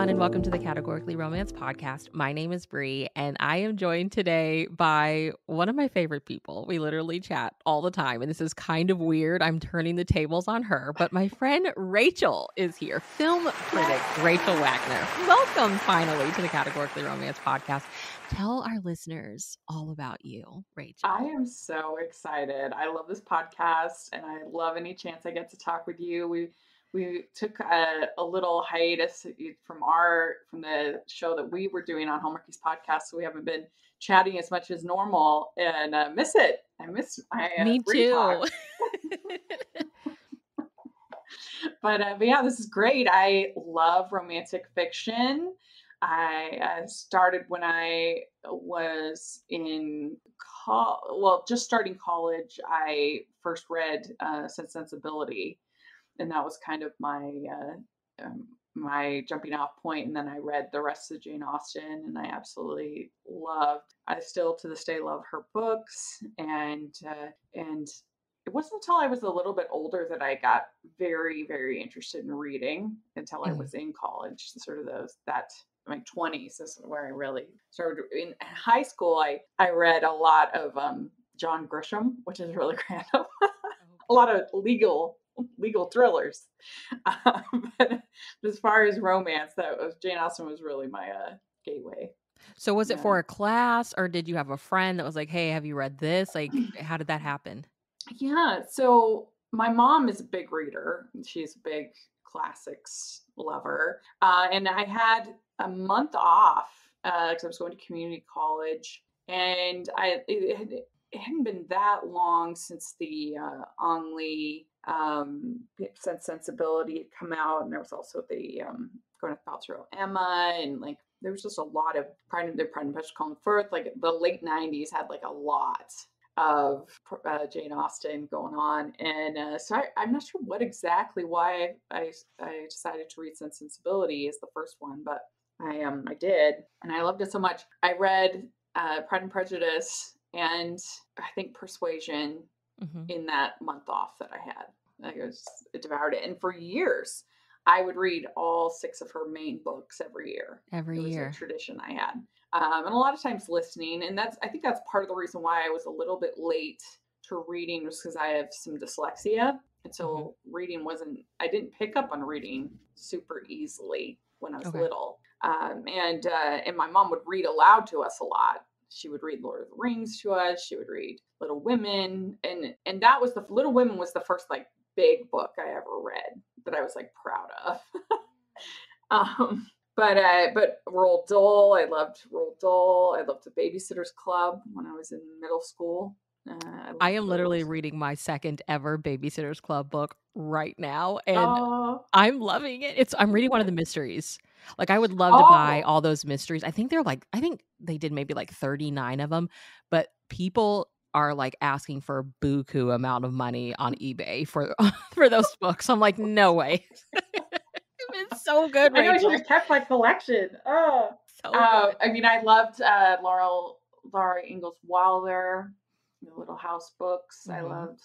everyone, and welcome to the Categorically Romance Podcast. My name is Bree, and I am joined today by one of my favorite people. We literally chat all the time, and this is kind of weird. I'm turning the tables on her, but my friend Rachel is here, film critic Rachel Wagner. Welcome, finally, to the Categorically Romance Podcast. Tell our listeners all about you, Rachel. I am so excited. I love this podcast, and I love any chance I get to talk with you. We took a little hiatus from the show that we were doing on Hallmarkies Podcast, so we haven't been chatting as much as normal, and miss it. I miss my Me too. But yeah, this is great. I love romantic fiction. I started when I was in just starting college. I first read Sense and Sensibility, and that was kind of my jumping off point. And then I read the rest of Jane Austen, and I absolutely loved. I still to this day love her books, and it wasn't until I was a little bit older that I got very, very interested in reading. Until I was in college, sort of my 20s is where I really started. In high school, I read a lot of John Grisham, which is really random. A lot of legal thrillers. But as far as romance, Jane Austen was really my gateway. So was it for a class, or did you have a friend that was like, hey, have you read this? Like, how did that happen? Yeah. So my mom is a big reader. She's a big classics lover. And I had a month off because I was going to community college, and it hadn't been that long since the Ang Lee Sense Sensibility had come out, and there was also the Gwyneth Paltrow Emma, and like there was just a lot of Pride and Prejudice, Colin Firth. Like the late 90s had like a lot of Jane Austen going on, and so I'm not sure why I decided to read Sense and Sensibility as the first one, but I did, and I loved it so much. I read Pride and Prejudice and I think Persuasion in that month off that I had. I devoured it, and for years I would read all 6 of her main books every year. It was a tradition I had. And a lot of times listening, and I think that's part of the reason why I was a little bit late to reading, was because I have some dyslexia. And so I didn't pick up on reading super easily when I was little. And my mom would read aloud to us a lot. She would read Lord of the Rings to us. She would read Little Women. And that was Little Women was the first like big book I ever read that I was like proud of. But Roald Dahl, I loved Roald Dahl. I loved The Babysitter's Club when I was in middle school. I am literally reading my second ever Babysitter's Club book right now, and I'm loving it. I'm reading one of the mysteries. Like I would love to buy all those mysteries. I think they did maybe like 39 of them, but people are like asking for a buku amount of money on eBay for those books. I'm like, no way. It's so good, Rachel. I know, I should have kept my collection. I mean, I loved Laura Ingalls Wilder, the Little House books. I loved.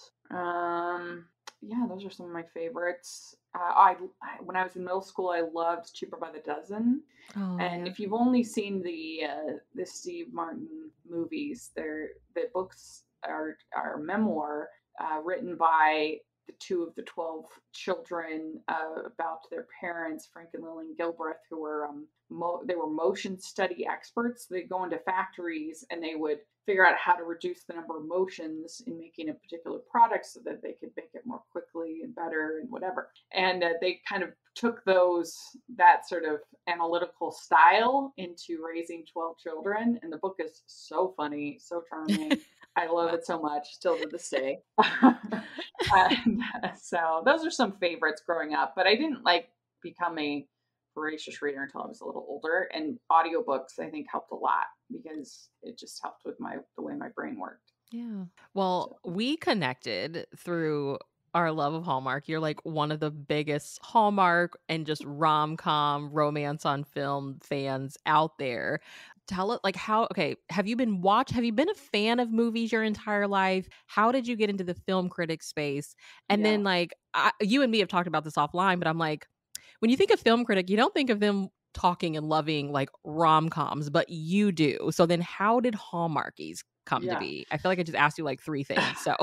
Those are some of my favorites. When I was in middle school, I loved Cheaper by the Dozen. If you've only seen the Steve Martin movies, the books are a memoir written by the 2 of the 12 children about their parents, Frank and Lillian Gilbreth, who were they were motion study experts. They'd go into factories and they would figure out how to reduce the number of motions in making a particular product so that they could make it more quickly and better and whatever. And they kind of took that sort of analytical style into raising 12 children. And the book is so funny, so charming. I love it so much, still to this day. So those are some favorites growing up, but I didn't become a voracious reader until I was a little older. And audiobooks, I think, helped a lot because it just helped with the way my brain worked. Yeah. Well, we connected through our love of Hallmark. You're like one of the biggest Hallmark and just rom-com romance on film fans out there. Tell it have you been a fan of movies your entire life? How did you get into the film critic space? And then you and me have talked about this offline, but I'm like, when you think of film critic, you don't think of them talking and loving like rom-coms, but you do. So then how did Hallmarkies come to Yeah. be? I feel like I just asked you like 3 things. So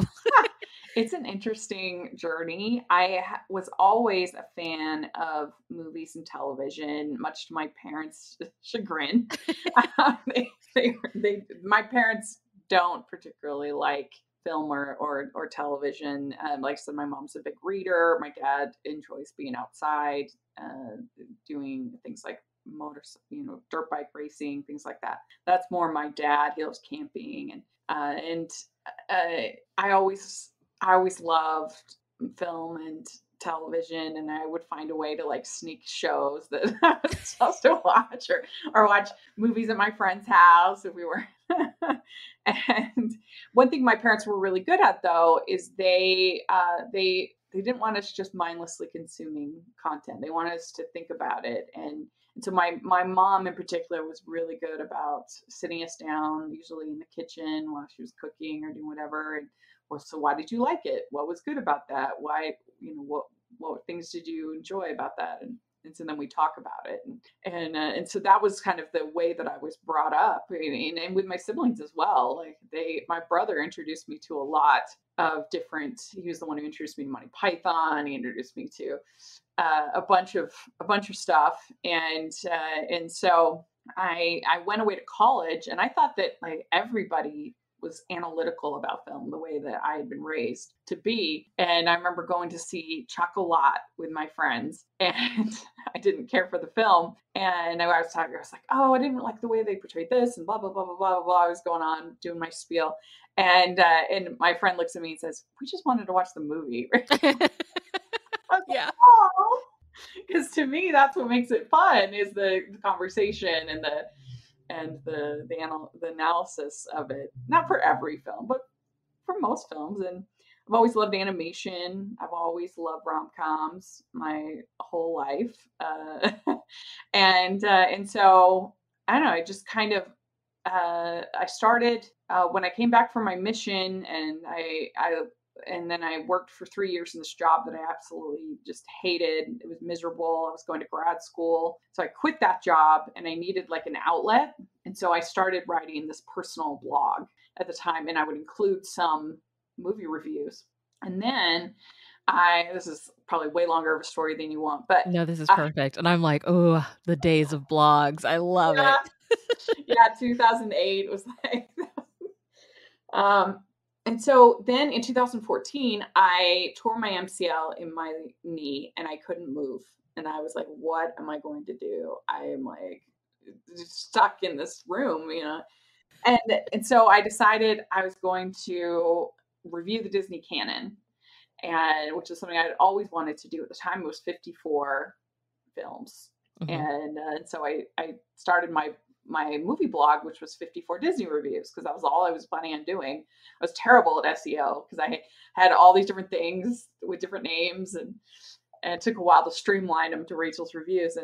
It's an interesting journey. I was always a fan of movies and television, much to my parents' chagrin. My parents don't particularly like film or television. Like I said, my mom's a big reader. My dad enjoys being outside, doing things like dirt bike racing, things like that. That's more my dad. He loves camping and I always loved film and television, and I would find a way to like sneak shows that I was supposed to watch or watch movies at my friend's house if we were. And one thing my parents were really good at though is they didn't want us just mindlessly consuming content. They wanted us to think about it and so my mom in particular was really good about sitting us down, usually in the kitchen while she was cooking or doing whatever. And well, so why did you like it? What was good about that? Why, what things did you enjoy about that? And so then we talk about it. And so that was kind of the way that I was brought up and with my siblings as well. Like my brother introduced me to a lot of different, he was the one who introduced me to Monty Python. He introduced me to a bunch of stuff. And so I went away to college and I thought that like everybody was analytical about film the way that I had been raised to be. And I remember going to see Chocolat with my friends and I didn't care for the film. And I was like, oh, I didn't like the way they portrayed this and blah, blah, blah, blah, blah, blah. I was going on doing my spiel. And my friend looks at me and says, we just wanted to watch the movie. yeah. Because to me, that's what makes it fun is the conversation and the analysis of it. Not for every film, but for most films. And I've always loved animation. I've always loved rom-coms my whole life. And so I don't know. I just kind of I started when I came back from my mission, and then I worked for 3 years in this job that I absolutely just hated. It was miserable. I was going to grad school. So I quit that job and I needed like an outlet. And so I started writing this personal blog at the time, and I would include some movie reviews. And then this is probably way longer of a story than you want, but no, this is perfect. And I'm like, oh, the days of blogs. I love it. Yeah, 2008 was like, and so then in 2014, I tore my MCL in my knee and I couldn't move. And I was like, what am I going to do? I am like stuck in this room, And so I decided I was going to review the Disney canon, and which is something I'd always wanted to do at the time. It was 54 films. And so I started my movie blog, which was 54 Disney reviews, because that was all I was planning on doing. I was terrible at SEO because I had all these different things with different names, and it took a while to streamline them to Rachel's reviews.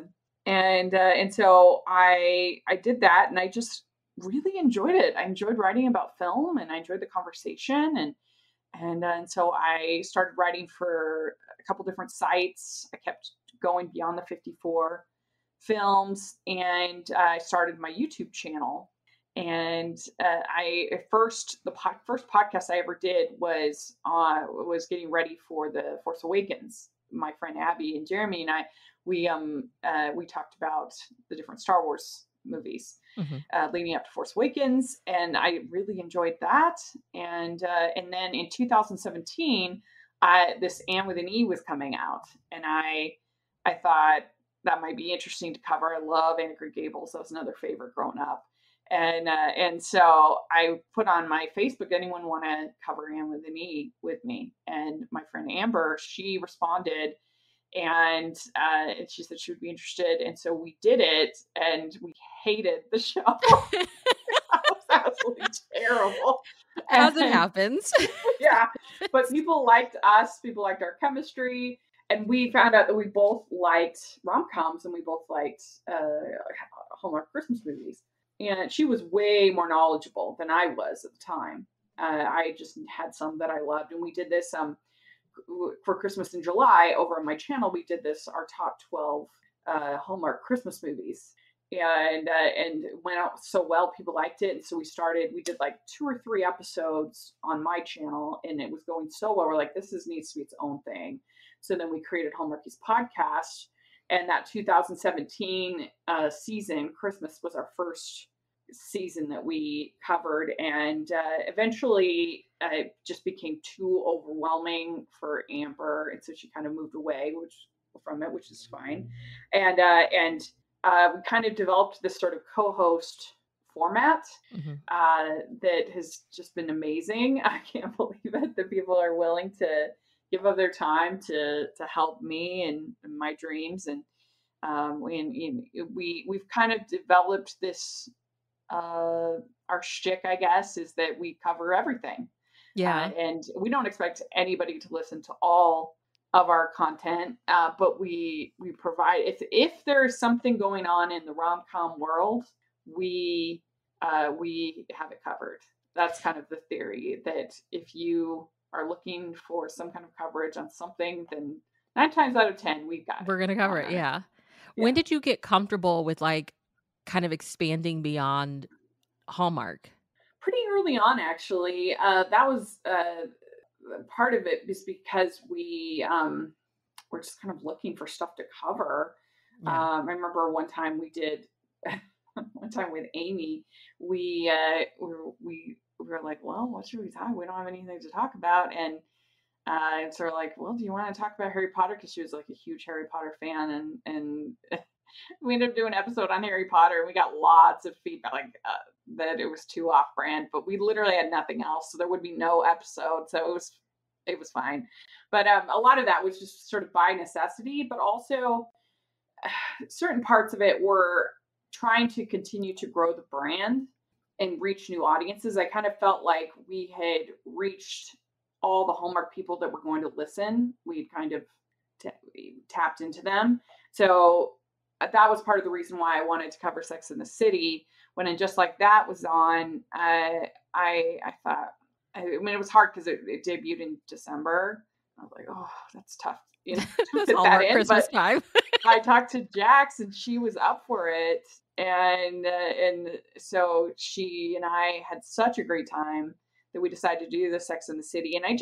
And so I did that, and I just really enjoyed it. I enjoyed writing about film, and I enjoyed the conversation, and so I started writing for a couple different sites. I kept going beyond the 54 films, and I started my YouTube channel. And the first podcast I ever did was getting ready for The Force Awakens. My friend Abby and Jeremy and I, we talked about the different Star Wars movies leading up to Force Awakens, and I really enjoyed that. And then in 2017, this Anne with an E was coming out, and I thought that might be interesting to cover. I love Anne of Green Gables. That was another favorite growing up. And so I put on my Facebook, anyone want to cover Anne with an E with me? And my friend Amber, she responded, and she said she would be interested. And so we did it, and we hated the show. It was absolutely terrible. As it happens. Yeah. But people liked us. People liked our chemistry. And we found out that we both liked rom-coms, and we both liked Hallmark Christmas movies. And she was way more knowledgeable than I was at the time. I just had some that I loved. And we did this for Christmas in July over on my channel. We did this, our top 12 Hallmark Christmas movies. And it went out so well, people liked it. And so we did like 2 or 3 episodes on my channel, and it was going so well. We're like, needs to be its own thing. So then we created Hallmarkies Podcast, and that 2017 season, Christmas was our first season that we covered. And eventually it just became too overwhelming for Amber. And so she kind of moved away from it, which is fine. And we kind of developed this sort of co-host format that has just been amazing. I can't believe it that people are willing to give up their time to help me and my dreams. And we've kind of developed this, our shtick, I guess, is that we cover everything. Yeah. And we don't expect anybody to listen to all of our content, but we provide, if there's something going on in the rom-com world, we have it covered. That's kind of the theory, that if you are looking for some kind of coverage on something, then 9 times out of 10 we're gonna cover it. Yeah. When did you get comfortable with like kind of expanding beyond Hallmark? Pretty early on, actually. That was part of it, is because we were just kind of looking for stuff to cover. Yeah. I remember one time we did, one time with Amy, we were like, well, what should we talk? We don't have anything to talk about. And so we're like, well, do you want to talk about Harry Potter? Because she was like a huge Harry Potter fan, and we ended up doing an episode on Harry Potter, and we got lots of feedback, like that it was too off-brand, but we literally had nothing else, so there would be no episode, so it was fine. But a lot of that was just sort of by necessity, but also certain parts of it were trying to continue to grow the brand and reach new audiences. I kind of felt like we had reached all the Hallmark people that were going to listen. We'd kind of tapped into them. So that was part of the reason why I wanted to cover Sex and the City. When And Just Like That was on, I thought, I mean, it was hard because it debuted in December. I was like, oh, that's tough. You know, to fit that in. Christmas time. I talked to Jax, and she was up for it. And so she and I had such a great time that we decided to do the Sex and the City. And I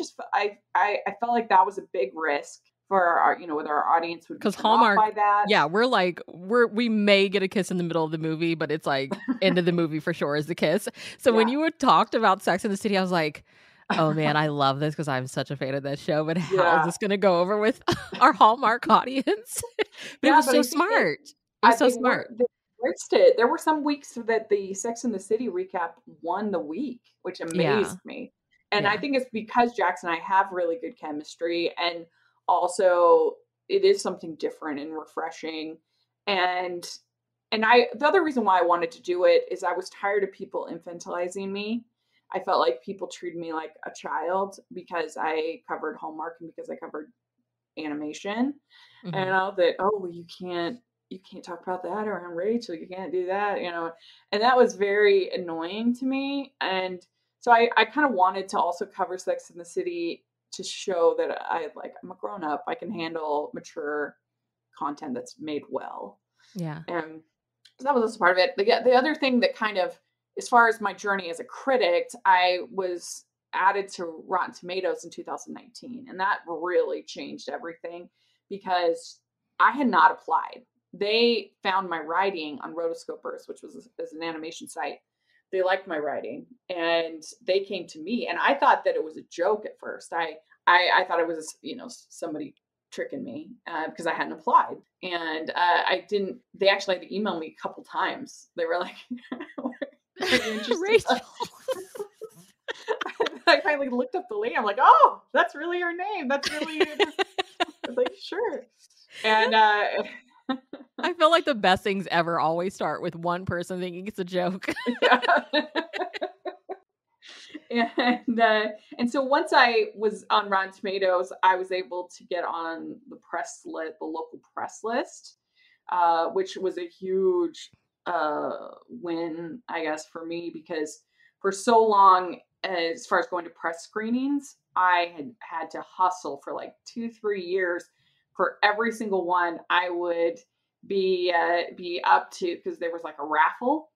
felt like that was a big risk for our, whether our audience would be Hallmark by that. Yeah, we may get a kiss in the middle of the movie, but it's like end of the movie for sure is the kiss. So when you had talked about Sex and the City, I was like, oh man, I love this because I'm such a fan of that show. But how is this going to go over with our Hallmark audience? But it was so smart. It was so smart. They embraced it. There were some weeks that the Sex and the City recap won the week, which amazed me. And I think it's because Jax and I have really good chemistry, and also it is something different and refreshing. And the other reason why I wanted to do it is I was tired of people infantilizing me. I felt like people treated me like a child because I covered Hallmark and because I covered animation. Mm-hmm. And I thought, oh, well, you can't talk about that around Rachel. You can't do that, and that was very annoying to me. And so I kind of wanted to also cover Sex and the City to show that I'm a grown up. I can handle mature content that's made well. Yeah. And so that was also part of it. The other thing that kind of, as far as my journey as a critic, I was added to Rotten Tomatoes in 2019. And that really changed everything because I had not applied. They found my writing on Rotoscopers, which was an animation site. They liked my writing and they came to me, and I thought that it was a joke at first. I thought it was, somebody tricking me because I hadn't applied, and I didn't. They actually had to email me a couple times. They were like, "Are you interested?" I finally looked up the link. I'm like, "Oh, that's really her name. That's really." I was like, "Sure," and. I feel like the best things ever always start with one person thinking it's a joke. And so once I was on Rotten Tomatoes, I was able to get on the local press list, which was a huge win, I guess, for me, because for so long, as far as going to press screenings, I had to hustle for like 2-3 years. For every single one, I would be up to, because there was like a raffle,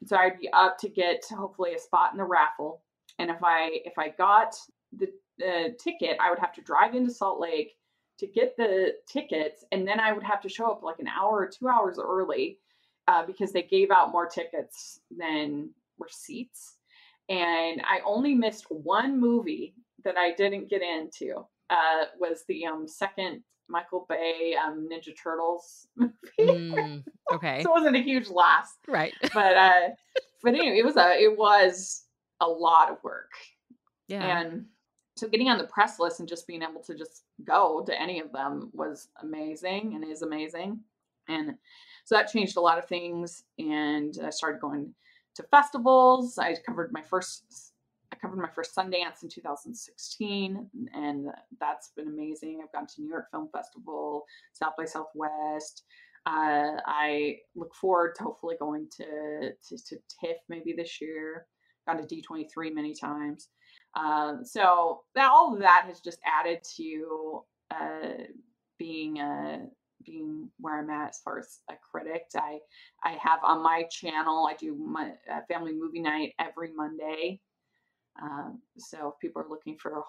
and so I'd be up to get hopefully a spot in the raffle. And if I got the ticket, I would have to drive into Salt Lake to get the tickets, and then I would have to show up like an hour or 2 hours early because they gave out more tickets than were seats. And I only missed one movie that I didn't get into. Was the second Michael Bay Ninja Turtles movie. Okay. So it wasn't a huge loss, right? But anyway, it was a lot of work. Yeah. And so getting on the press list and just being able to just go to any of them was amazing and is amazing. And so that changed a lot of things. And I started going to festivals. I covered my first Sundance in 2016, and that's been amazing. I've gone to New York Film Festival, South by Southwest. I look forward to hopefully going to TIFF maybe this year. Gone to D23 many times. So that all of that has just added to being where I'm at as far as a critic. I have on my channel, I do my family movie night every Monday. So if people are looking for,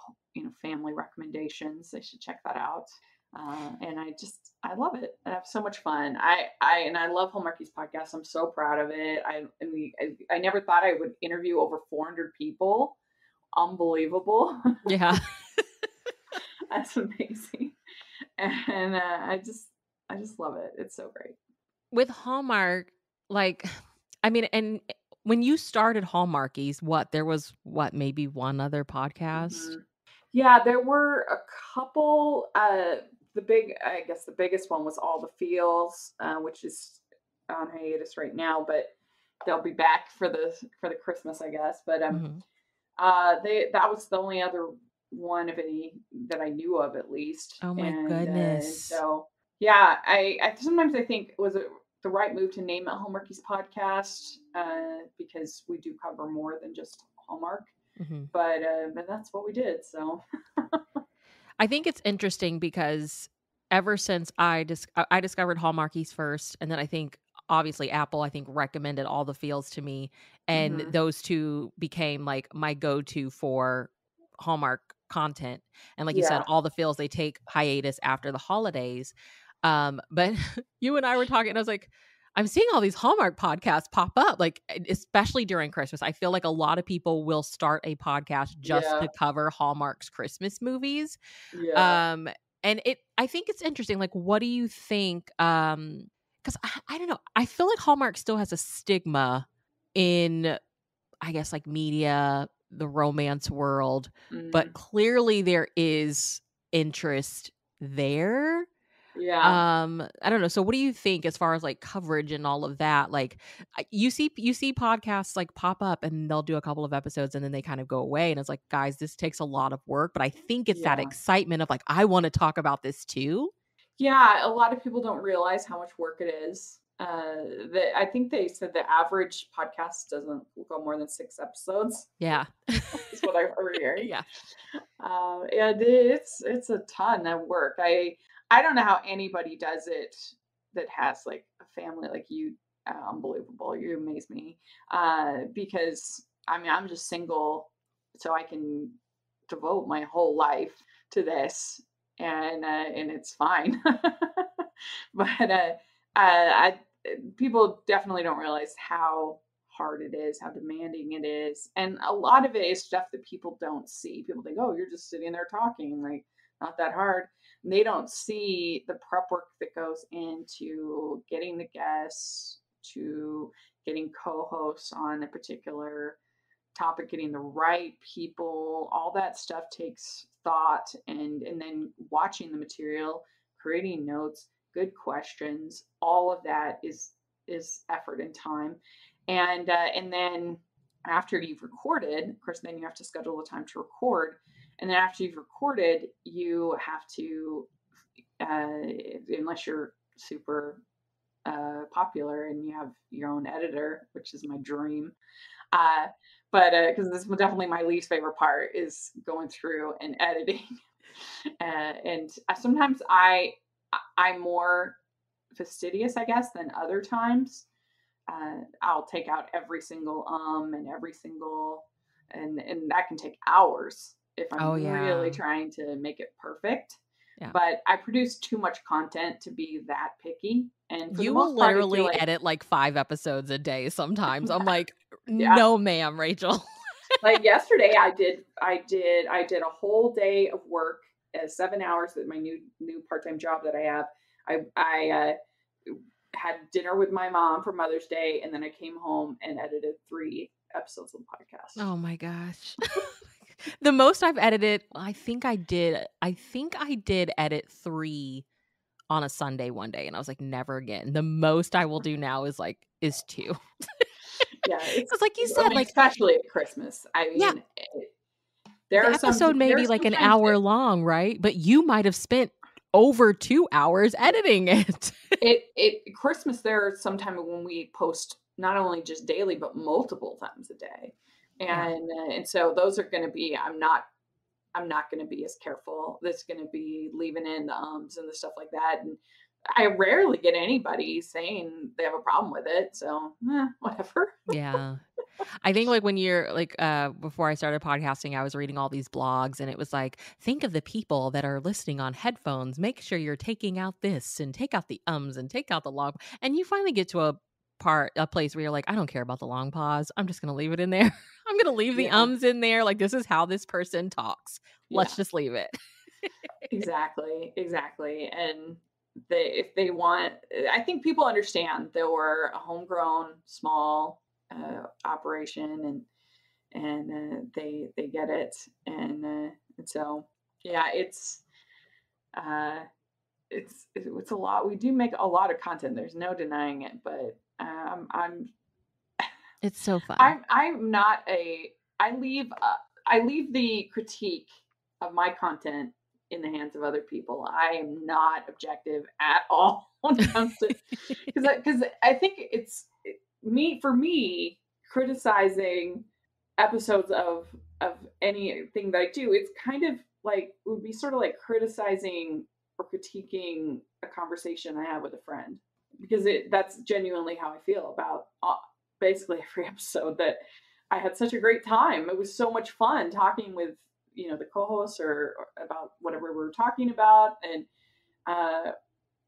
family recommendations, they should check that out. And I love it. I have so much fun. I love Hallmarkies Podcast. I'm so proud of it. I never thought I would interview over 400 people. Unbelievable. Yeah. That's amazing. And I just love it. It's so great. With Hallmark, and when you started Hallmarkies, there was maybe one other podcast? Mm-hmm. Yeah, there were a couple. The biggest one was All the Feels, which is on hiatus right now, but they'll be back for the Christmas, I guess. But that was the only other one of any that I knew of, at least. Oh my goodness! So yeah, I sometimes I think, was it the right move to name it Hallmarkies Podcast, because we do cover more than just Hallmark. Mm-hmm. But that's what we did. So I think it's interesting because ever since I discovered Hallmarkies first, and then I think obviously Apple recommended All the Feels to me, and those two became like my go-to for Hallmark content. And like you said, All the Feels, they take hiatus after the holidays. But you and I were talking, and I was like, I'm seeing all these Hallmark podcasts pop up, like especially during Christmas. I feel like a lot of people will start a podcast just to cover Hallmark's Christmas movies. Yeah. And I think it's interesting. Like, what do you think? Because I don't know. I feel like Hallmark still has a stigma in, I guess, like media, the romance world, but clearly there is interest there. Yeah. I don't know. So what do you think as far as like coverage and all of that? Like you see podcasts like pop up and they'll do a couple of episodes and then they kind of go away. And it's like, guys, this takes a lot of work, but I think it's that excitement of like, I want to talk about this too. Yeah. A lot of people don't realize how much work it is. I think they said the average podcast doesn't go more than 6 episodes. Yeah. That's what I've heard here. Yeah. And it's a ton of work. I don't know how anybody does it that has like a family like you. Unbelievable. You amaze me. Because I'm just single, so I can devote my whole life to this, and it's fine. But people definitely don't realize how hard it is, how demanding it is. And a lot of it is stuff that people don't see. People think, oh, you're just sitting there talking, like not that hard. And they don't see the prep work that goes into getting the guests, to getting co-hosts on a particular topic, getting the right people. All that stuff takes thought, and then watching the material, creating notes, good questions. All of that is effort and time. And then after you've recorded, of course, then you have to schedule the time to record. And then after you've recorded, you have to, unless you're super popular and you have your own editor, which is my dream. But because this was definitely my least favorite part, is going through and editing. And sometimes I'm more fastidious, I guess, than other times. I'll take out every single and every single, and that can take hours if I'm really trying to make it perfect. Yeah. But I produce too much content to be that picky. And for you the most will part, literally edit like 5 episodes a day sometimes. I'm like, no, ma'am, Rachel. Like yesterday, I did a whole day of work, 7 hours at my new part-time job that I have. I had dinner with my mom for Mother's Day, and then I came home and edited 3 episodes of the podcast. Oh my gosh. The most I've edited, I think I did edit 3 on a Sunday one day, and I was like, never again. The most I will do now is 2. Yeah, it's like you said, like especially at Christmas. I mean, there are episode maybe like an hour long, right? But you might have spent over 2 hours editing it. Christmas, there are sometimes when we post not only just daily but multiple times a day, and so those are going to be. I'm not going to be as careful. That's going to be leaving in the ums and the stuff like that. And I rarely get anybody saying they have a problem with it. So whatever. Yeah. I think like when you're like, before I started podcasting, I was reading all these blogs and it was like, think of the people that are listening on headphones. Make sure you're taking out this and take out the ums and take out the long. And you finally get to a place where you're like, I don't care about the long pause. I'm just going to leave it in there. I'm going to leave the ums in there. Like, this is how this person talks. Let's just leave it. Exactly. And if they want, I think people understand that we're a homegrown, small operation, and they get it. And so, it's a lot. We do make a lot of content. There's no denying it, but it's so fun. I leave the critique of my content in the hands of other people. I am not objective at all when it comes to, because I think for me criticizing episodes of anything that I do, it's kind of like, it would be sort of like criticizing or critiquing a conversation I have with a friend, because that's genuinely how I feel about basically every episode, that I had such a great time. It was so much fun talking with, the co-hosts or about whatever we were talking about, and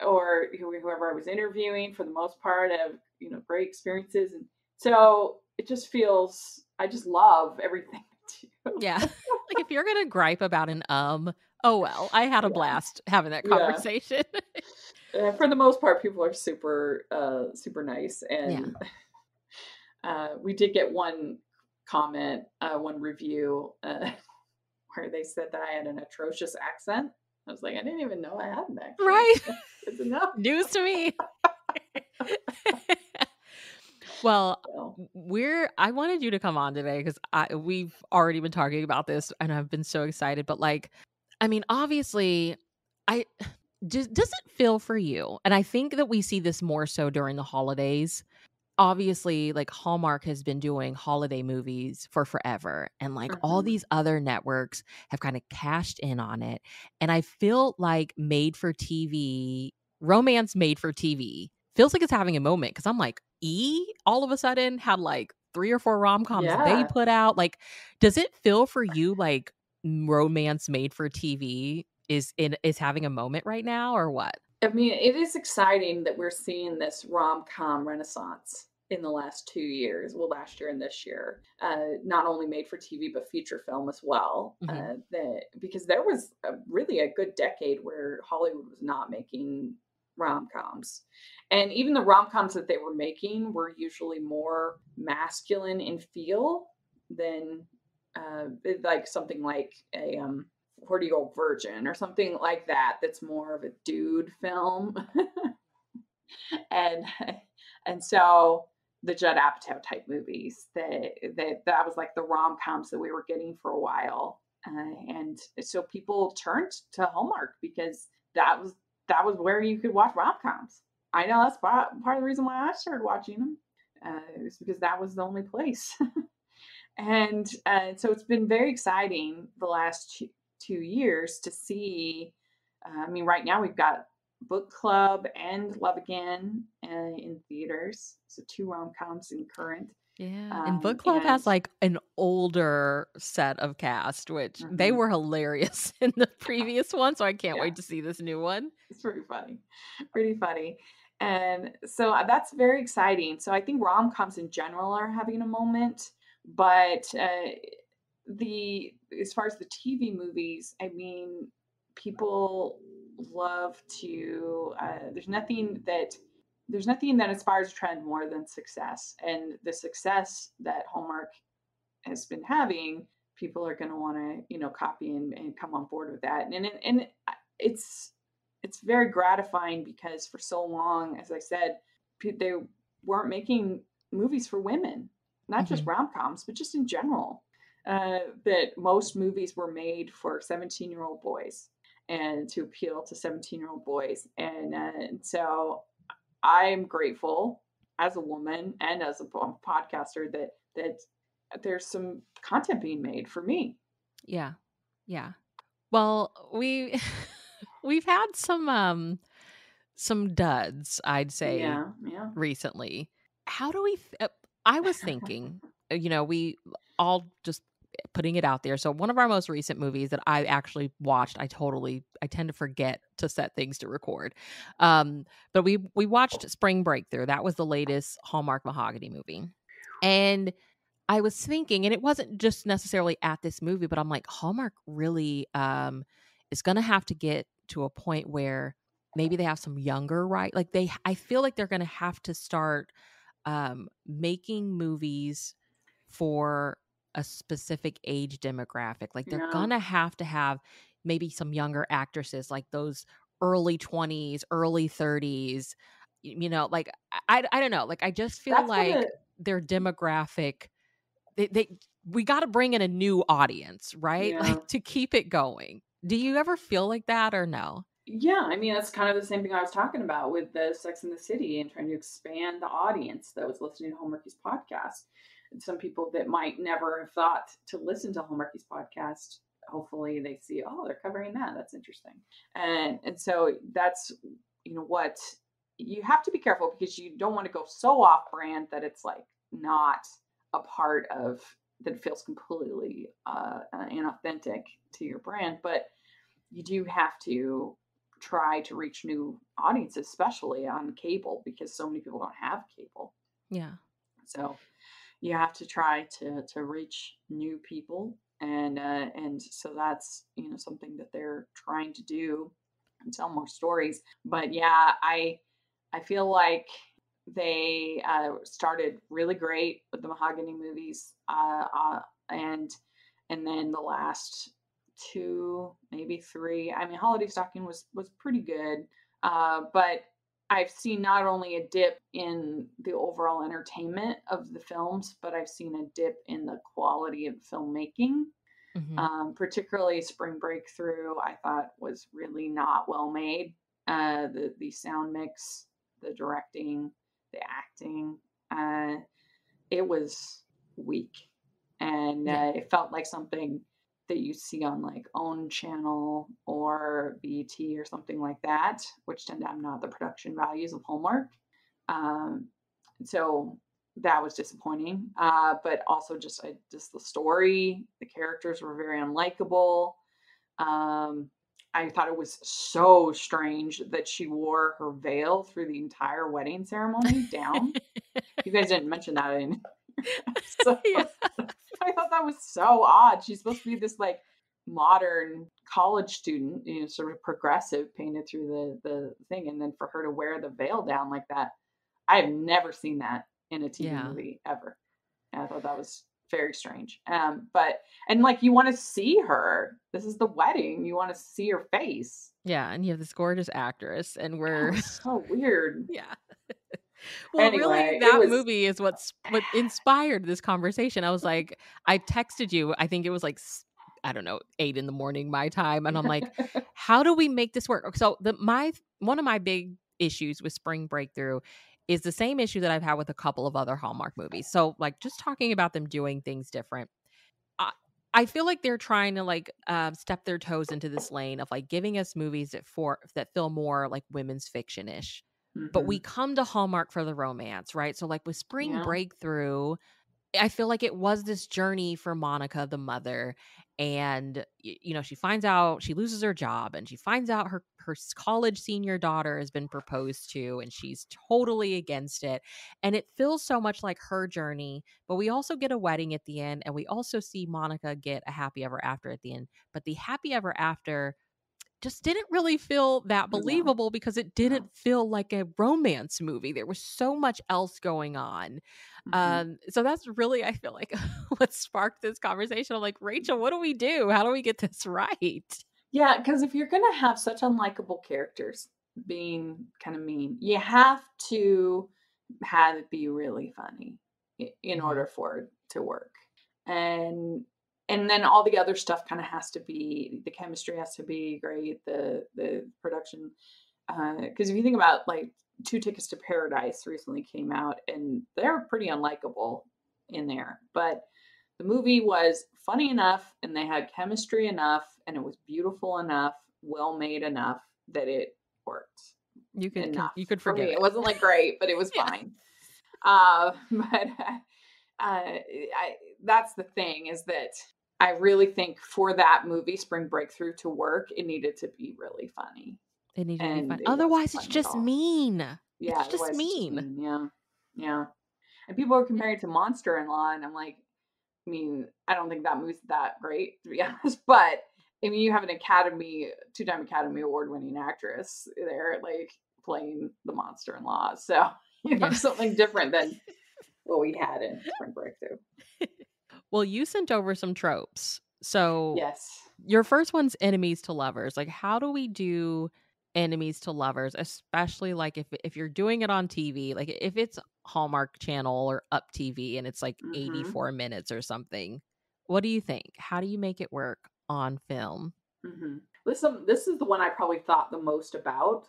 or whoever I was interviewing. For the most part, I have, great experiences. And so it just feels, I just love everything I do. Yeah. Like if you're going to gripe about an oh well, I had a blast having that conversation. For the most part, people are super, super nice. And we did get one comment, one review, where they said that I had an atrocious accent. I was like, I didn't even know I had an accent. Right. It's enough. News to me. Well, I wanted you to come on today because we've already been talking about this and I've been so excited. But obviously, does it feel for you? And I think that we see this more so during the holidays. Obviously, Hallmark has been doing holiday movies for forever, and all these other networks have kind of cashed in on it. And I feel like romance made for TV feels like it's having a moment, because I'm like, all of a sudden had 3 or 4 rom-coms they put out. Does it feel for you like romance made for TV is having a moment right now, or what? I mean, it is exciting that we're seeing this rom-com renaissance in the last 2 years. Well, last year and this year, not only made for TV, but feature film as well. Because there was really a good decade where Hollywood was not making rom-coms. And even the rom-coms that they were making were usually more masculine in feel than something like a 40-Year-Old Virgin or something like that, that's more of a dude film. and so the Judd Apatow type movies, that was like the rom-coms that we were getting for a while. And so people turned to Hallmark because that was where you could watch rom-coms. I know that's part of the reason why I started watching them. It was because that was the only place. And so it's been very exciting the last 2 years to see. I mean, right now we've got Book Club and Love Again in theaters. So 2 rom-coms in current. Yeah, and Book Club has, like, an older set of cast, which they were hilarious in the previous one, so I can't wait to see this new one. It's pretty funny. Pretty funny. And so that's very exciting. So I think rom-coms in general are having a moment, but as far as the TV movies, I mean, people love to there's nothing that inspires a trend more than success. And the success that Hallmark has been having, people are going to want to, copy and come on board with that. And it's very gratifying because for so long, as I said, they weren't making movies for women, not just rom-coms, but just in general. That most movies were made for 17-year-old boys and to appeal to 17-year-old boys. And so I'm grateful as a woman and as a podcaster that there's some content being made for me. Yeah. Yeah. Well, we've had some duds, I'd say, recently. How do we I was thinking, we all just putting it out there. So one of our most recent movies that I actually watched, I tend to forget to set things to record. But we watched Spring Breakthrough. That was the latest Hallmark Mahogany movie. And I was thinking, and it wasn't just necessarily at this movie, but I'm like, Hallmark really is going to have to get to a point where maybe they have some younger, right? Like I feel like they're going to have to start making movies for a specific age demographic. Like they're going to have maybe some younger actresses, like those early 20s, early 30s, like I don't know. Like I just feel like their demographic, we got to bring in a new audience, right? Like to keep it going. Do you ever feel like that or no? Yeah, I mean, that's kind of the same thing I was talking about with the Sex and the City and trying to expand the audience that was listening to Hallmarkies Podcast. And some people that might never have thought to listen to Hallmarkies Podcast, hopefully they see, oh, they're covering that. That's interesting. And so that's, what you have to be careful because you don't want to go so off brand that it's like not a part of that feels completely inauthentic to your brand. But you do have to try to reach new audiences, especially on cable, because so many people don't have cable. Yeah. So you have to try to reach new people, and so that's something that they're trying to do and tell more stories. But yeah, I feel like they started really great with the Mahogany movies, and then the last 2, maybe 3. I mean, Holiday Stocking was pretty good, but I've seen not only a dip in the overall entertainment of the films, but I've seen a dip in the quality of filmmaking. Particularly Spring Breakthrough, I thought was really not well made. The sound mix, the directing, the acting, it was weak, and it felt like something that you see on like OWN channel or BET or something like that, which tend to have not the production values of Hallmark. So that was disappointing. But also just the story, the characters were very unlikable. I thought it was so strange that she wore her veil through the entire wedding ceremony down. You guys didn't mention that in. So, I thought that was so odd. She's supposed to be this like modern college student, sort of progressive, painted through the thing, and then for her to wear the veil down like that, I have never seen that in a TV movie ever. And I thought that was very strange. But like you want to see her. This is the wedding. You want to see her face. Yeah, and you have this gorgeous actress, and we're so weird. Yeah. Well, anyway, really, that movie is what inspired this conversation. I was like, I texted you. I think it was like, I don't know, 8 a.m. my time, and I'm like, how do we make this work? So one of my big issues with Spring Breakthrough is the same issue that I've had with a couple of other Hallmark movies. So like just talking about them doing things different. I feel like they're trying to like step their toes into this lane of like giving us movies that feel more like women's fiction-ish. But we come to Hallmark for the romance, right? So like with Spring Yeah. Breakthrough, I feel like it was this journey for Monica, the mother, and she finds out she loses her job, and she finds out her college senior daughter has been proposed to, and she's totally against it. And it feels so much like her journey, but we also get a wedding at the end, and we also see Monica get a happy ever after at the end. But the happy ever after just didn't really feel that No. believable because it didn't feel like a romance movie. There was so much else going on. So that's really, I feel like, what sparked this conversation. I'm like, Rachel, what do we do? How do we get this right? Yeah, because if you're gonna have such unlikable characters being kind of mean, you have to have it be really funny in Mhm. order for it to work. And and then all the other stuff kind of has to be, the chemistry has to be great, the production. Because if you think about like Two Tickets to Paradise recently came out, and they're pretty unlikable in there, but the movie was funny enough, and they had chemistry enough, and it was beautiful enough, well made enough that it worked enough You could for forget me. It it. wasn't like great, but it was Yeah. fine. But that's the thing, is that I really think for that movie, Spring Breakthrough, to work, it needed to be really funny, It needed to be and fun. it wasn't Otherwise, it's funny at just all. mean. Yeah, It's just otherwise it's just mean. mean. Yeah, yeah. And people are comparing it to Monster-in-Law, and I'm like, I mean, I don't think that movie's that great, to be honest. But I mean, you have an two-time Academy Award-winning actress there, like playing the monster-in-law. So Yeah. something different than what we had in Spring Breakthrough. Well, you sent over some tropes. So Yes. your first one's enemies to lovers. Like, how do we do enemies to lovers, especially like if you're doing it on TV, like if it's Hallmark Channel or Up TV and it's like Mm-hmm. 84 minutes or something. What do you think? How do you make it work on film? Mm-hmm. This is the one I probably thought the most about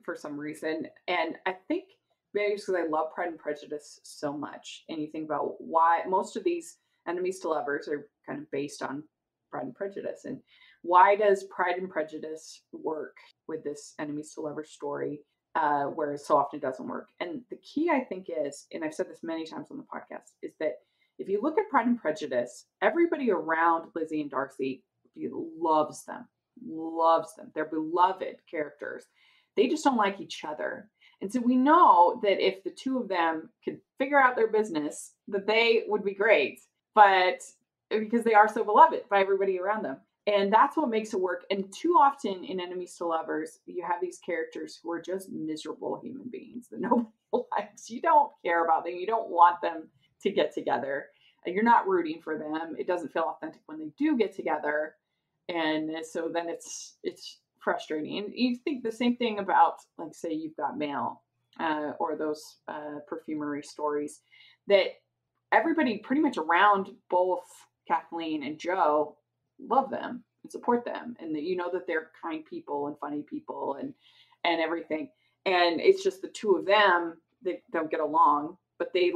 for some reason, and I think maybe it's because I love Pride and Prejudice so much, and you think about why most of these enemies to lovers are kind of based on Pride and Prejudice, and why does Pride and Prejudice work with this enemies to lovers story, whereas so often it doesn't work? And the key, I think, is, and I've said this many times on the podcast, is that if you look at Pride and Prejudice, everybody around Lizzie and Darcy loves them, loves them. They're beloved characters. They just don't like each other. And so we know that if the two of them could figure out their business, that they would be great. But because they are so beloved by everybody around them. And that's what makes it work. And too often in Enemies to Lovers, you have these characters who are just miserable human beings that nobody likes. You don't care about them. You don't want them to get together. You're not rooting for them. It doesn't feel authentic when they do get together, and so then it's frustrating. And you think the same thing about, like, say You've Got Mail, or those perfumery stories, that everybody pretty much around both Kathleen and Joe love them and support them, and that you know that they're kind people and funny people and everything. And it's just the two of them that don't get along, but they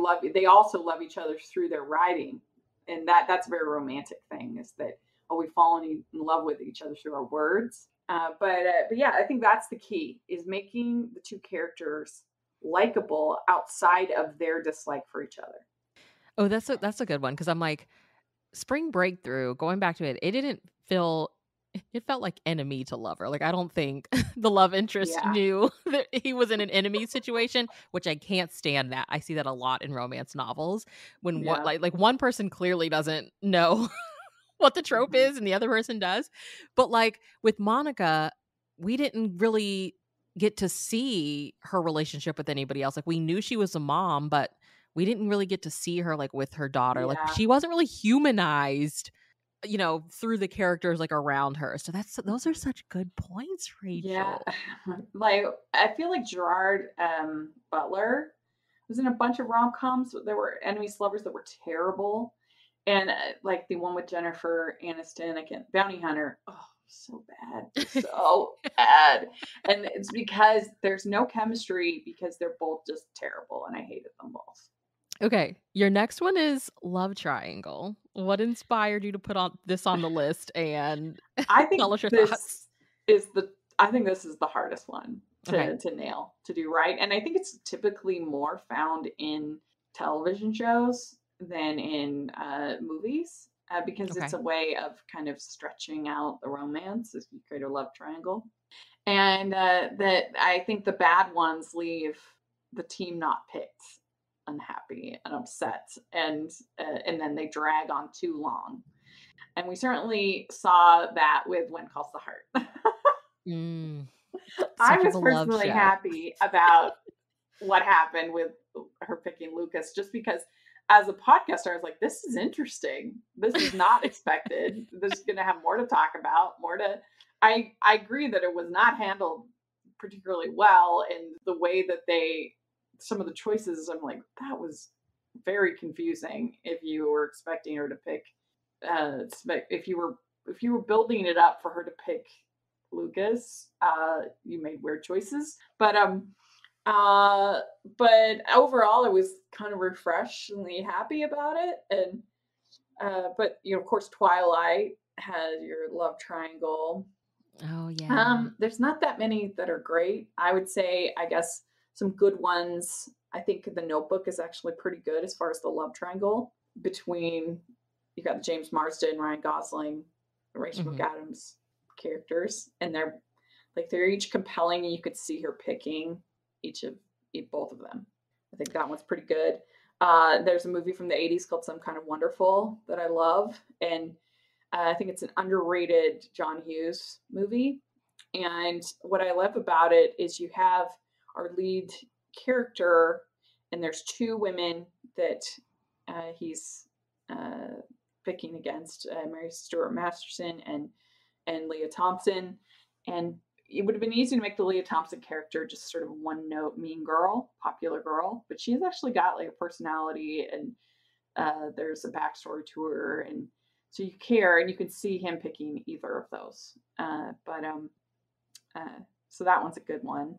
also love each other through their writing. And that's a very romantic thing, is that, oh, we've fallen in love with each other through our words. But yeah, I think that's the key, is making the two characters likable outside of their dislike for each other. Oh, that's a good one because I'm like Spring Breakthrough, going back to it, it felt like enemy to lover. Like I don't think the love interest Yeah. knew that he was in an enemy situation, which I can't stand that. I see that a lot in romance novels when Yeah. like one person clearly doesn't know what the trope Mm-hmm. is and the other person does. But like with Monica, we didn't really get to see her relationship with anybody else. Like we knew she was a mom, but we didn't really get to see her like with her daughter. Like Yeah. she wasn't really humanized, through the characters like around her. So those are Mhm. such good points, Yeah. Rachel. Like, I feel like Gerard Butler was in a bunch of rom-coms. There were enemies to lovers that were terrible. And like the one with Jennifer Aniston, I can't, Bounty Hunter. Oh, so bad. So bad. And it's because there's no chemistry, because they're both just terrible, and I hated them both. Okay, your next one is love triangle. What inspired you to put on this on the list, and I think tell us your thoughts? I think this is the hardest one Okay. to nail, to do right. And I think it's typically more found in television shows than in movies, because it's Okay. a way of kind of stretching out the romance as you create a love triangle. And that I think the bad ones leave the team not picked unhappy and upset, and then they drag on too long. And we certainly saw that with When Calls the Heart. Mm, I such a was beloved personally show. happy about what happened with her picking Lucas, just because as a podcaster, I was like, this is interesting. This is not expected. This is going to have more to talk about, more to. I agree that it was not handled particularly well, and the way that some of the choices, I'm like, that was very confusing. If you were expecting her to pick, if you were building it up for her to pick Lucas, you made weird choices. Uh, but overall, I was kind of refreshingly happy about it. And but of course, Twilight has your love triangle. Oh, yeah. There's not that many that are great. I would say, I guess, some good ones. I think The Notebook is actually pretty good as far as the love triangle between you got James Marsden, Ryan Gosling, Rachel Mhm. McAdams characters, and they're each compelling, and you could see her picking both of them. I think that one's pretty good. There's a movie from the 80s called Some Kind of Wonderful that I love, and I think it's an underrated John Hughes movie. And what I love about it is you have our lead character, and there's two women that he's picking against, Mary Stuart Masterson and Leah Thompson. And it would have been easy to make the Leah Thompson character just sort of one note mean girl, popular girl, but she's actually got like a personality, and there's a backstory to her, and so you care, and you can see him picking either of those. Uh, so that one's a good one.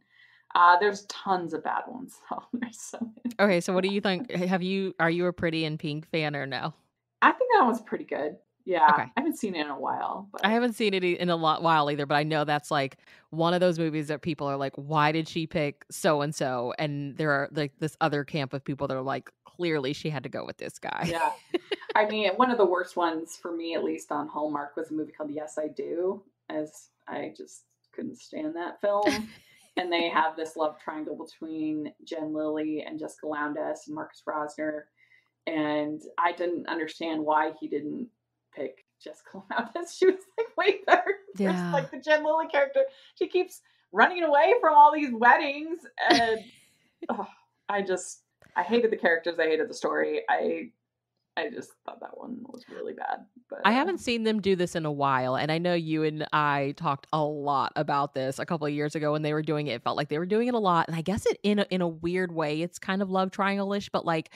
There's tons of bad ones. So there's so many. Okay, so what do you think? Are you a Pretty in Pink fan or no? I think that one's pretty good. Yeah, Okay. I haven't seen it in a while, I but haven't seen it in a while either, but I know that's like one of those movies that people are like, why did she pick so and so? And there are like this other camp of people that are like, clearly she had to go with this guy. yeah. I mean, one of the worst ones for me, at least on Hallmark, was a movie called Yes, I Do, as I just couldn't stand that film. And they have this love triangle between Jen Lilly and Jessica Lowndes and Marcus Rosner. And I didn't understand why he didn't pick Jessica Lowndes. She was like way better. There's Yeah. like the Jen Lilly character. She keeps running away from all these weddings. And oh, I hated the characters. I hated the story. I just thought that one was really bad. But I haven't seen them do this in a while, and I know you and I talked a lot about this a couple of years ago when they were doing it. It felt like they were doing it a lot, and I guess in a weird way, it's kind of love triangle-ish, but like,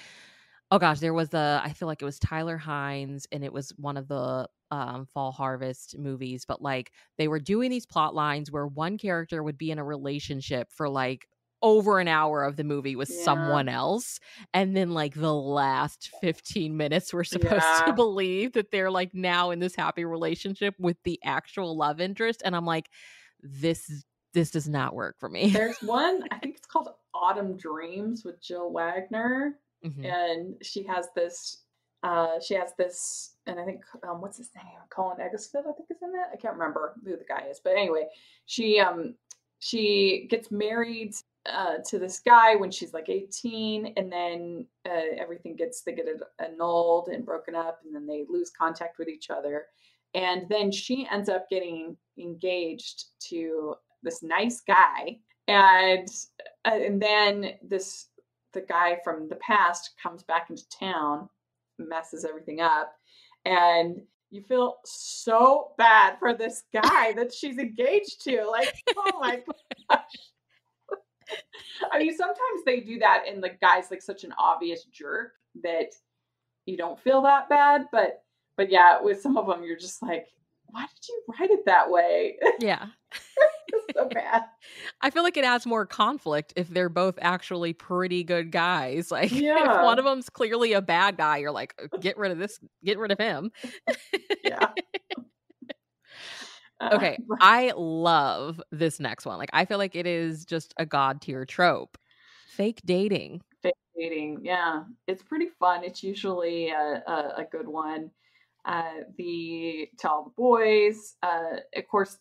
oh gosh, I feel like it was Tyler Hynes, and it was one of the Fall Harvest movies, but like they were doing these plot lines where one character would be in a relationship for like over an hour of the movie with yeah, someone else, and then like the last 15 minutes we're supposed to yeah. believe that they're like now in this happy relationship with the actual love interest, and I'm like, this does not work for me. There's one, I think it's called Autumn Dreams with Jill Wagner. Mhm. And she has this, and I think, what's his name? Colin Egglesfield, I think is in it. I can't remember who the guy is. But anyway, she gets married to this guy when she's like 18, and then they get it annulled and broken up, and then they lose contact with each other. And then she ends up getting engaged to this nice guy, and then the guy from the past comes back into town, messes everything up, and you feel so bad for this guy that she's engaged to. Like, oh my gosh. I mean, sometimes they do that, and the guy's like such an obvious jerk that you don't feel that bad. But yeah, with some of them, you're just like, why did you write it that way? Yeah. so bad. I feel like it adds more conflict if they're both actually pretty good guys. Like, if one Yeah. of them's clearly a bad guy, you're like, get rid of him. Yeah. Okay, I love this next one. Like, I feel like it is just a god tier trope. Fake dating. Fake dating, yeah. It's pretty fun. It's usually a good one. To all the boys. Of course,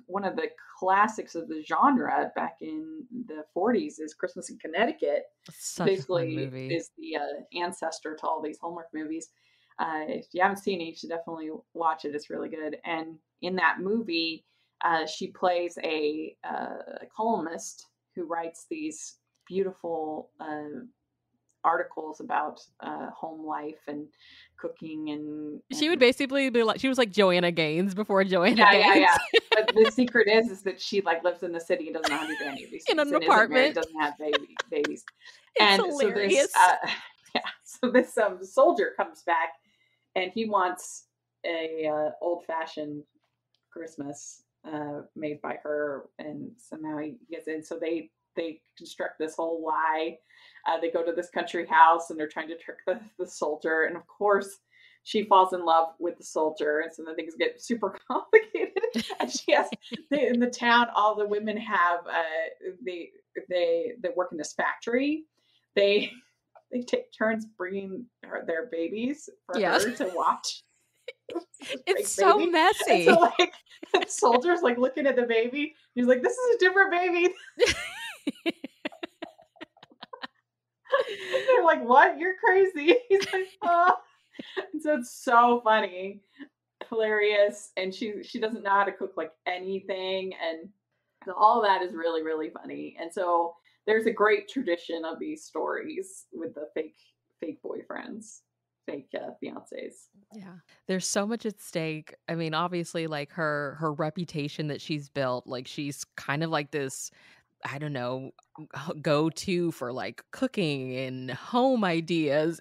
one of the classics of the genre back in the 40s is Christmas in Connecticut. Such a fun Basically, movie. is the ancestor to all these Hallmark movies. If you haven't seen it, you should definitely watch it. It's really good. And in that movie, she plays a columnist who writes these beautiful articles about home life and cooking and She would basically be like, she was like Joanna Gaines before Joanna Gaines. yeah. But the secret is that she like lives in the city and doesn't know how to do any of these things, In an and apartment, doesn't have babies. It's And hilarious. so this soldier comes back, and he wants a old-fashioned Christmas made by her, and somehow he gets in. So they construct this whole lie. They go to this country house and they're trying to trick the soldier, and of course she falls in love with the soldier, and so then things get super complicated. And she has in the town, all the women have they work in this factory. They take turns bringing their babies for her to watch. It's so messy. And so like the soldier's like looking at the baby. He's like, "This is a different baby." They're like, "What? You're crazy." He's like, "Oh." And so it's so funny, hilarious, and she doesn't know how to cook like anything, and so all that is really, really funny. And so there's a great tradition of these stories with the fake boyfriends, fake fiancés. Yeah. There's so much at stake. I mean, obviously, like her reputation that she's built, like she's kind of like this, I don't know, go to for like cooking and home ideas.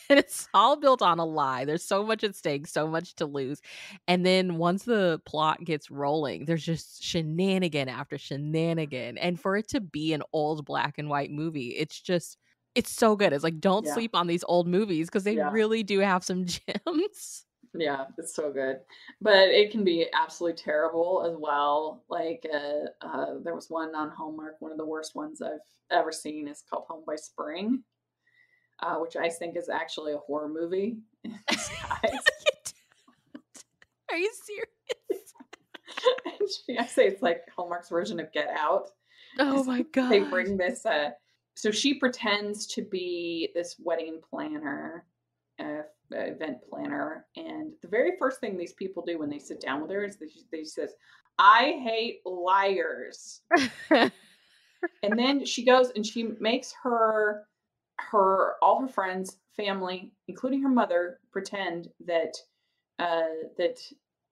And it's all built on a lie. There's so much at stake, so much to lose. And then once the plot gets rolling, there's just shenanigan after shenanigan. And for it to be an old black and white movie, it's so good. It's like, don't sleep on these old movies because they really do have some gems. Yeah, it's so good. But it can be absolutely terrible as well. Like there was one on Hallmark, one of the worst ones I've ever seen is called Home by Spring, which I think is actually a horror movie in disguise. Are you serious? I say it's like Hallmark's version of Get Out. Oh my god! They bring this. So she pretends to be this wedding planner, event planner, and the very first thing these people do when they sit down with her is they says, "I hate liars." And then she goes and she makes all her friends, family, including her mother, pretend that that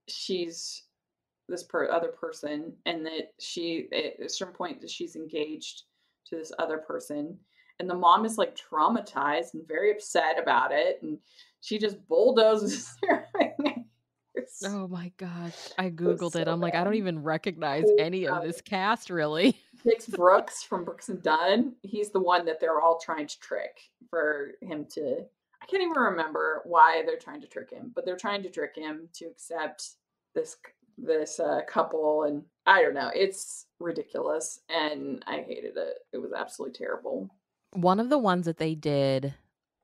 she's this other person, and that she at a certain point that she's engaged to this other person, and the mom is like traumatized and very upset about it, and she just bulldozes everything. Oh my gosh, I googled it. I'm like, I don't even recognize Cool. any of this cast really. Dix Brooks from Brooks and Dunn, he's the one that they're all trying to trick for him to, I can't even remember why they're trying to trick him, but they're trying to trick him to accept this couple, and I don't know, it's ridiculous, and I hated it. It was absolutely terrible. One of the ones that they did,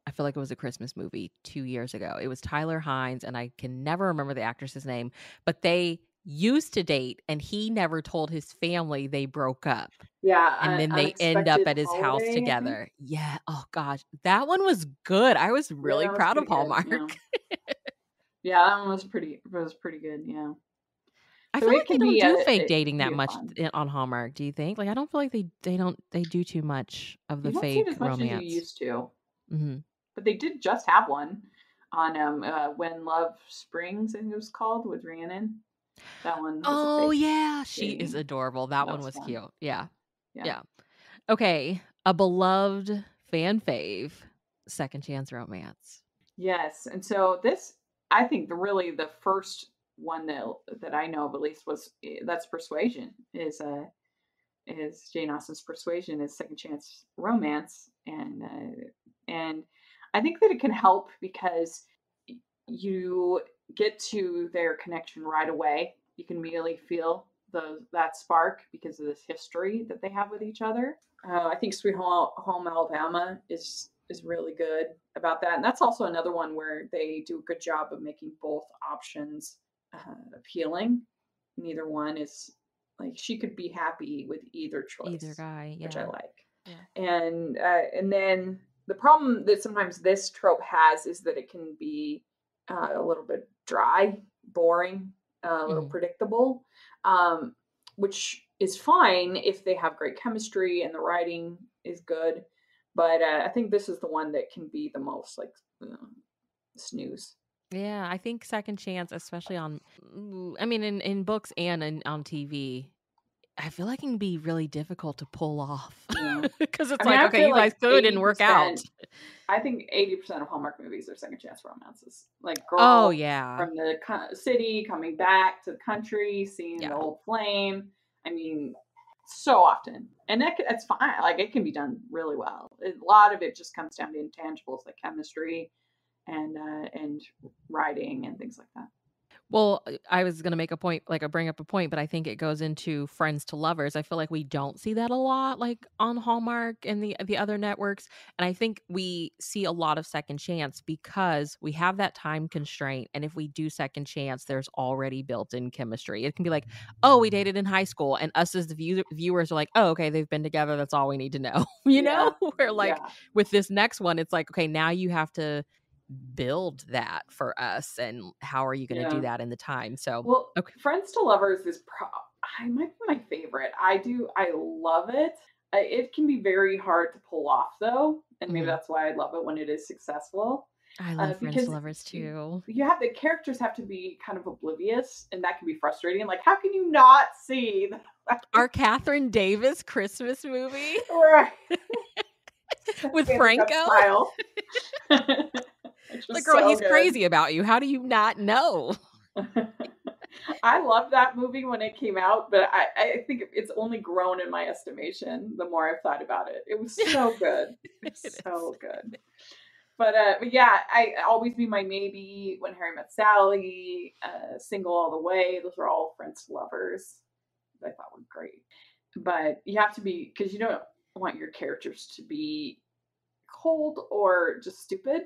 I feel like it was a Christmas movie 2 years ago. It was Tyler Hynes, and I can never remember the actress's name, but they used to date, and he never told his family they broke up. Yeah. And then they end up at his house together. Yeah. Oh gosh. That one was good. I was really proud of Hallmark. Yeah, that one was pretty good. Yeah. I feel like they don't do fake dating that much on Hallmark. Do you think? Like, I don't feel like they do too much of the fake romance. Much as you used to. Mm-hmm. But they did just have one on When Love Springs, I think it was called, with Rhiannon. That one. Oh yeah, she is adorable. That one was fun. Cute. Yeah. Okay, a beloved fan fave, Second Chance Romance. Yes, and so this, I think, the first one that I know of at least that's Persuasion. Is is Jane Austen's Persuasion is second chance romance, and I think that it can help because you get to their connection right away. You can immediately feel that spark because of this history that they have with each other. I think Sweet Home Alabama is really good about that, and that's also another one where they do a good job of making both options appealing. Neither one is like she could be happy with either choice, either guy, yeah. which I like. Yeah. And then the problem that sometimes this trope has is that it can be a little bit dry, boring, a little predictable, which is fine if they have great chemistry and the writing is good. But I think this is the one that can be the most like snooze. Yeah, I think second chance, especially on, I mean, in books and on TV, I feel like it can be really difficult to pull off because it's like, okay, you guys could didn't work out. I think 80% of Hallmark movies are second chance romances. Like girl from the city coming back to the country, seeing the old flame. I mean, so often, and that's fine. Like it can be done really well. A lot of it just comes down to intangibles like chemistry and writing and things like that. Well, I was going to make a point, bring up a point, but I think it goes into friends to lovers. I feel like we don't see that a lot, like on Hallmark and the other networks. And I think we see a lot of second chance because we have that time constraint. And if we do second chance, there's already built-in chemistry. It can be like, oh, we dated in high school, and us as the viewers are like, oh, okay, they've been together. That's all we need to know. You know, where like with this next one, it's like, okay, now you have to build that for us, and how are you going to do that in the time? So Friends to Lovers is might be my favorite. I love it. It can be very hard to pull off though, and maybe that's why I love it when it is successful. I love Friends to Lovers too. The characters have to be kind of oblivious, and that can be frustrating. Like, how can you not see our Catherine Davis Christmas movie, right? With Franco. Like, girl, he's crazy about you. How do you not know? I loved that movie when it came out, but I think it's only grown in my estimation the more I've thought about it. It was so good. So good. But yeah, I Always Be My Maybe, When Harry Met Sally, Single All the Way. Those are all Friends to Lovers that I thought were great. But you have to be, because you don't want your characters to be cold or just stupid.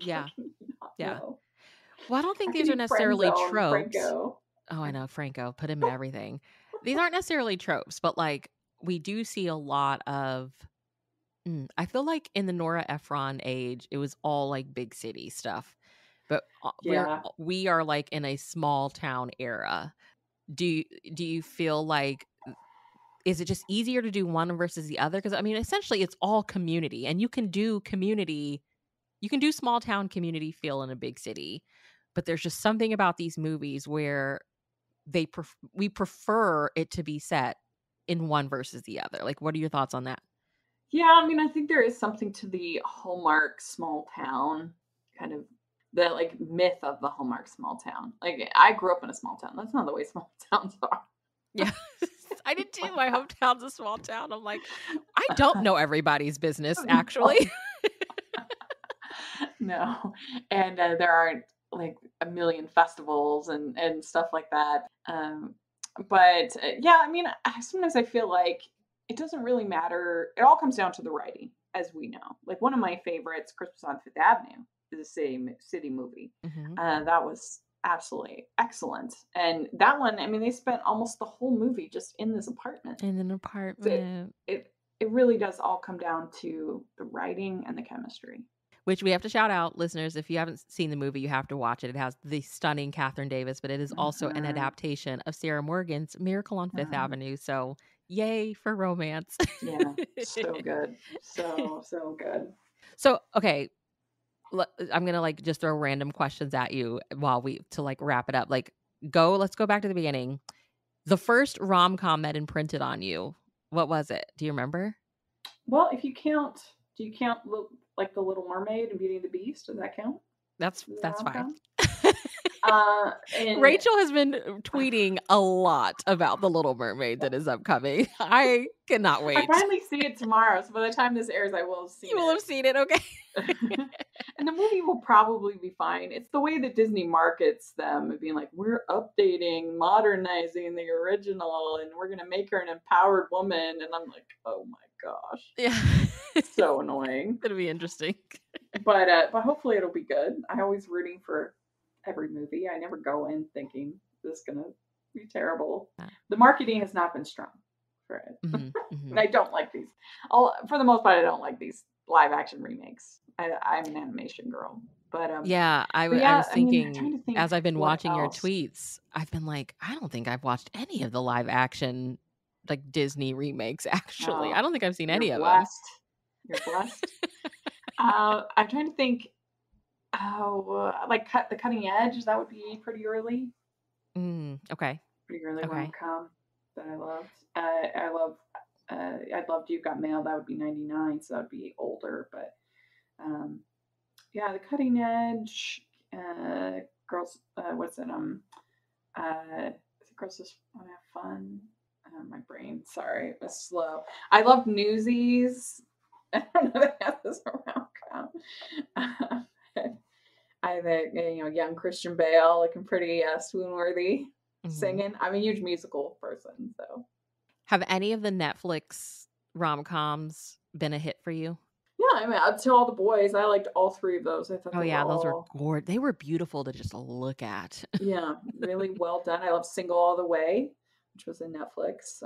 Yeah. Well, I don't think these are necessarily tropes. Franco. Oh, I know, Franco. Put him in everything. These aren't necessarily tropes, but like we do see a lot of. I feel like in the Nora Ephron age, it was all like big city stuff, but we are like in a small town era. Do you feel like? Is it just easier to do one versus the other? Because I mean, essentially, it's all community, and you can do small town community feel in a big city, but there's just something about these movies where we prefer it to be set in one versus the other. Like, what are your thoughts on that? Yeah, I mean, I think there is something to the Hallmark small town kind of the like myth of the Hallmark small town. Like, I grew up in a small town. That's not the way small towns are. Yeah. I did too. My hometown's a small town. I'm like, I don't know everybody's business, actually. No. And there aren't like a million festivals and stuff like that. But yeah, I mean, sometimes I feel like it doesn't really matter. It all comes down to the writing, as we know. Like, one of my favorites, Christmas on Fifth Avenue, is a city movie. That was absolutely excellent. And that one, I mean, they spent almost the whole movie just in this apartment. In an apartment. So it really does all come down to the writing and the chemistry. Which we have to shout out, listeners, if you haven't seen the movie, you have to watch it. It has the stunning Catherine Davis, but it is also an adaptation of Sarah Morgan's Miracle on Fifth Avenue. So yay for romance. Yeah, so good. So good. So, okay, I'm going to like just throw random questions at you to like wrap it up. Like, let's go back to the beginning. The first rom-com that imprinted on you, what was it? Do you remember? Well, do you count like The Little Mermaid and Beauty and the Beast? Does that count? That's fine. And Rachel has been tweeting a lot about The Little Mermaid that is upcoming. I cannot wait. I finally see it tomorrow, so by the time this airs, I will have seen it. You will have seen it, okay. And the movie will probably be fine. It's the way that Disney markets them, being like, we're updating, modernizing the original, and we're going to make her an empowered woman. And I'm like, oh my gosh. Yeah. So annoying. It'll be interesting. But hopefully it'll be good. I'm always rooting for every movie. I never go in thinking this is going to be terrible. The marketing has not been strong for it. And I don't like these. For the most part, I don't like these live action remakes. I'm an animation girl. But I was thinking, trying to think as I've been watching your else. tweets, I've been like, I don't think I've watched any of the live action like Disney remakes, actually. I don't think I've seen any of them. You're blessed. I'm trying to think. Like The Cutting Edge, that would be pretty early. Okay. Pretty early rom-com that I loved. I loved You Got Mail. That would be 99, so that would be older. But The Cutting Edge. Girls. What's it? Girls Just Want to Have Fun. My brain. Sorry, it was slow. I loved Newsies. I don't know if they have this rom-com. I think, young Christian Bale looking pretty swoon-worthy, singing. I'm a huge musical person, so. Have any of the Netflix rom-coms been a hit for you? Yeah, I mean, To All the Boys, I liked all three of those. I thought those were gorgeous. They were beautiful to just look at. Yeah, really well done. I love Single All the Way, which was a Netflix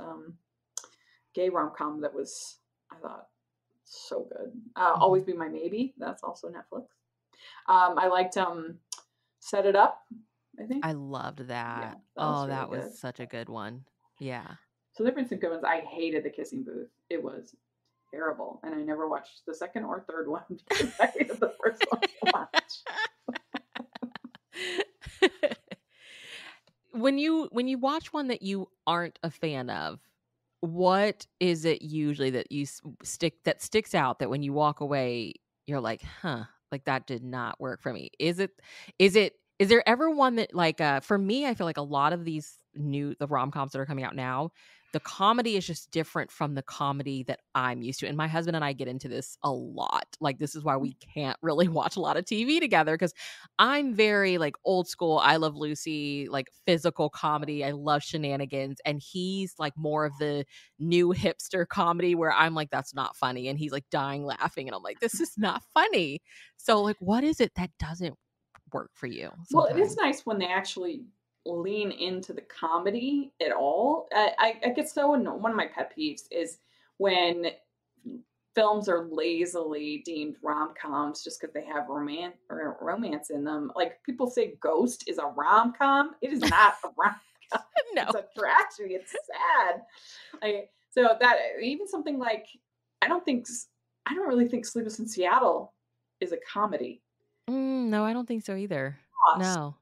gay rom-com that was, I thought, so good. Always Be My Maybe. That's also Netflix. I liked Set It Up, I think. I loved that. Yeah, that was such a good one. Yeah. So there have been some good ones. I hated The Kissing Booth. It was terrible. And I never watched the second or third one because I hated the first one so much. When you watch one that you aren't a fan of, what is it usually that you sticks out that when you walk away, you're like, huh, like that did not work for me? Is there ever one that, like, for me, I feel like a lot of the rom-coms that are coming out now, the comedy is just different from the comedy that I'm used to. And my husband and I get into this a lot. Like, this is why we can't really watch a lot of TV together, because I'm very like old school. I Love Lucy, like physical comedy. I love shenanigans. And he's like more of the new hipster comedy where I'm like, that's not funny. And he's like dying laughing. And I'm like, this is not funny. So like, what is it that doesn't work for you sometimes? Well, it is nice when they actually lean into the comedy at all. I get so annoyed. One of my pet peeves is when films are lazily deemed rom-coms just because they have romance in them. Like, people say Ghost is a rom-com. It is not a rom-com. No. It's a tragedy. It's sad. So that, even something like, I don't really think Sleepless in Seattle is a comedy. No, I don't think so either. No.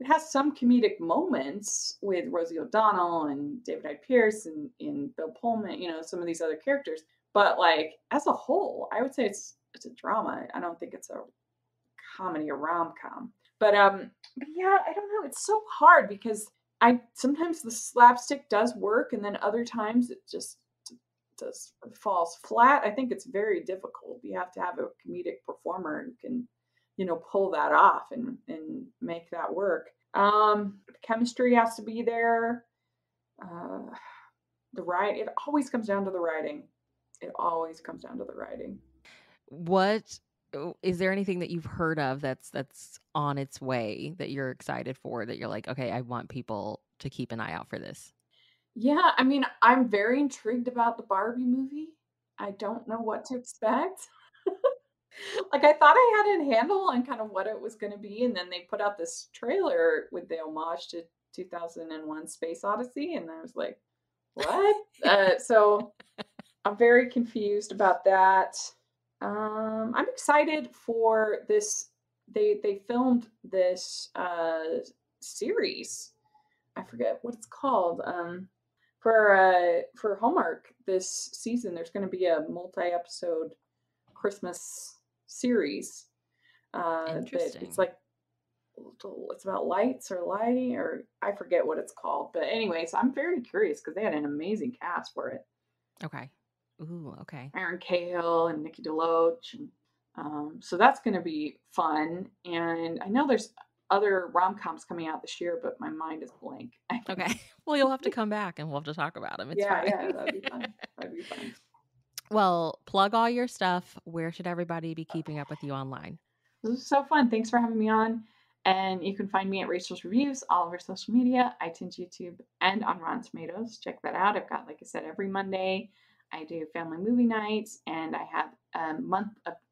It has some comedic moments with Rosie O'Donnell and David Hyde Pierce and Bill Pullman, some of these other characters. But like, as a whole, I would say it's a drama. I don't think it's a comedy or rom-com. But yeah, I don't know. It's so hard because sometimes the slapstick does work, and then other times it just falls flat. I think it's very difficult. You have to have a comedic performer who can pull that off and make that work. Chemistry has to be there. It always comes down to the writing. What is there anything that you've heard of that's on its way that you're excited for, that you're like, okay, I want people to keep an eye out for this? Yeah, I mean, I'm very intrigued about the Barbie movie. I don't know what to expect. Like, I thought I had a handle on kind of what it was going to be, and then they put out this trailer with the homage to 2001 Space Odyssey, and I was like, what? So I'm very confused about that. I'm excited for this. They filmed this series. I forget what it's called. For Hallmark this season, there's going to be a multi-episode Christmas series. Interesting. It's like it's about lights or lighting, or I forget what it's called. But anyways, I'm very curious because they had an amazing cast for it. Okay. Ooh, okay. Aaron Cahill and Nikki DeLoach. And, so that's going to be fun. And I know there's other rom-coms coming out this year, but my mind is blank. Okay. Well, you'll have to come back and we'll have to talk about them. It's fine. Yeah, that'd be fun. That'd be fun. Well, plug all your stuff. Where should everybody be keeping up with you online? This was so fun. Thanks for having me on. And you can find me at Rachel's Reviews, all over social media, iTunes, YouTube, and on Rotten Tomatoes. Check that out. I've got, like I said, every Monday I do family movie nights, and I have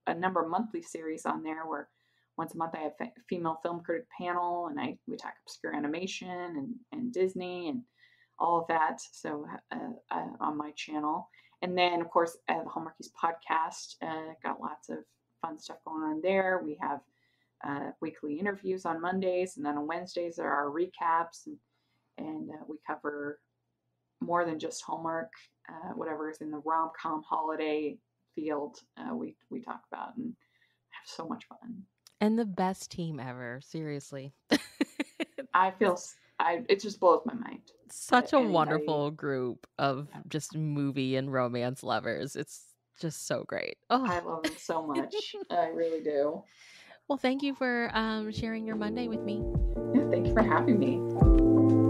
a number of monthly series on there where once a month I have a female film critic panel, and we talk obscure animation and Disney and all of that. So on my channel. And then, of course, the Hallmarkies Podcast, got lots of fun stuff going on there. We have weekly interviews on Mondays, and then on Wednesdays there are recaps, and we cover more than just Hallmark. Whatever is in the rom-com holiday field, we talk about and have so much fun. And the best team ever, seriously. It just blows my mind. Such a wonderful group of just movie and romance lovers. It's just so great. Oh. I love them so much. I really do. Well, thank you for sharing your Monday with me. Yeah, thank you for having me.